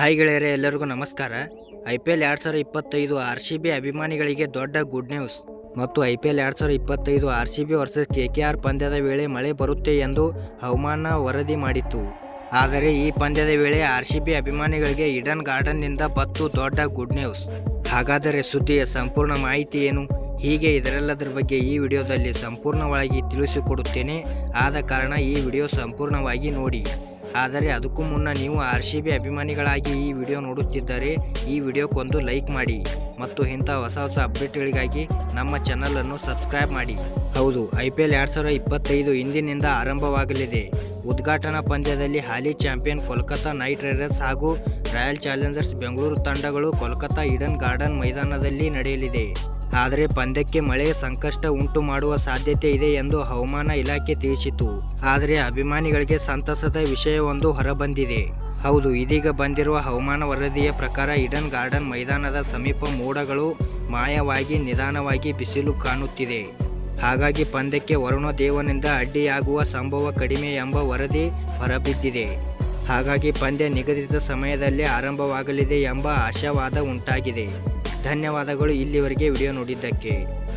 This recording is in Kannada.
ಹಾಯ್ ಗೆಳೆಯರೆ, ಎಲ್ಲರಿಗೂ ನಮಸ್ಕಾರ. IPL 2025 RCB ಅಭಿಮಾನಿಗಳಿಗೆ ದೊಡ್ಡ ಗುಡ್ ನ್ಯೂಸ್. ಮತ್ತು IPL 2025 RCB ವರ್ಸಸ್ KKR ಪಂದ್ಯದ ವೇಳೆ ಮಳೆ ಬರುತ್ತೆ ಎಂದು ಹವಾಮಾನ ವರದಿ ಮಾಡಿತ್ತು. ಆದರೆ ಈ ಪಂದ್ಯದ ವೇಳೆ RCB ಅಭಿಮಾನಿಗಳಿಗೆ ಈಡನ್ ಗಾರ್ಡನ್ನಿಂದ ಬತ್ತು ದೊಡ್ಡ ಗುಡ್ ನ್ಯೂಸ್. ಹಾಗಾದರೆ ಸುದ್ದಿಯ ಸಂಪೂರ್ಣ ಮಾಹಿತಿ ಏನು? ಹೀಗೆ ಇದರೆಲ್ಲದರ ಬಗ್ಗೆ ಈ ವಿಡಿಯೋದಲ್ಲಿ ಸಂಪೂರ್ಣವಾಗಿ ತಿಳಿಸಿಕೊಡುತ್ತೇನೆ. ಆದ ಕಾರಣ ಈ ವಿಡಿಯೋ ಸಂಪೂರ್ಣವಾಗಿ ನೋಡಿ. ಆದರೆ ಅದಕ್ಕೂ ಮುನ್ನ ನೀವು RCB ಅಭಿಮಾನಿಗಳಾಗಿ ಈ ವಿಡಿಯೋ ನೋಡುತ್ತಿದ್ದರೆ ಈ ವಿಡಿಯೋಕ್ಕೊಂದು ಲೈಕ್ ಮಾಡಿ ಮತ್ತು ಇಂಥ ಹೊಸ ಅಪ್ಡೇಟ್ಗಳಿಗಾಗಿ ನಮ್ಮ ಚಾನಲನ್ನು ಸಬ್ಸ್ಕ್ರೈಬ್ ಮಾಡಿ. ಹೌದು, IPL 2025 ಇಂದಿನಿಂದ ಆರಂಭವಾಗಲಿದೆ. ಉದ್ಘಾಟನಾ ಪಂದ್ಯದಲ್ಲಿ ಹಾಲಿ ಚಾಂಪಿಯನ್ ಕೋಲ್ಕತಾ ನೈಟ್ ರೈಡರ್ಸ್ ಹಾಗೂ ರಾಯಲ್ ಚಾಲೆಂಜರ್ಸ್ ಬೆಂಗಳೂರು ತಂಡಗಳು ಕೋಲ್ಕತಾ ಈಡನ್ ಗಾರ್ಡನ್ ಮೈದಾನದಲ್ಲಿ ನಡೆಯಲಿದೆ. ಆದರೆ ಪಂದ್ಯಕ್ಕೆ ಮಳೆ ಸಂಕಷ್ಟ ಉಂಟು ಮಾಡುವ ಸಾಧ್ಯತೆ ಇದೆ ಎಂದು ಹವಾಮಾನ ಇಲಾಖೆ ತಿಳಿಸಿತು. ಆದರೆ ಅಭಿಮಾನಿಗಳಿಗೆ ಸಂತಸದ ವಿಷಯವೊಂದು ಹೊರಬಂದಿದೆ. ಹೌದು, ಇದೀಗ ಬಂದಿರುವ ಹವಾಮಾನ ವರದಿಯ ಪ್ರಕಾರ ಈಡನ್ ಗಾರ್ಡನ್ ಮೈದಾನದ ಸಮೀಪ ಮೋಡಗಳು ಮಾಯವಾಗಿ ನಿಧಾನವಾಗಿ ಬಿಸಿಲು ಕಾಣುತ್ತಿದೆ. ಹಾಗಾಗಿ ಪಂದ್ಯಕ್ಕೆ ವರುಣ ದೇವನಿಂದ ಅಡ್ಡಿಯಾಗುವ ಸಂಭವ ಕಡಿಮೆ ಎಂಬ ವರದಿ ಹೊರಬಿದ್ದಿದೆ. ಹಾಗಾಗಿ ಪಂದ್ಯ ನಿಗದಿತ ಸಮಯದಲ್ಲೇ ಆರಂಭವಾಗಲಿದೆ ಎಂಬ ಆಶಾವಾದ ಉಂಟಾಗಿದೆ. ಧನ್ಯವಾದಗಳು ಇಲ್ಲಿವರೆಗೆ ವಿಡಿಯೋ ನೋಡಿದ್ದಕ್ಕೆ.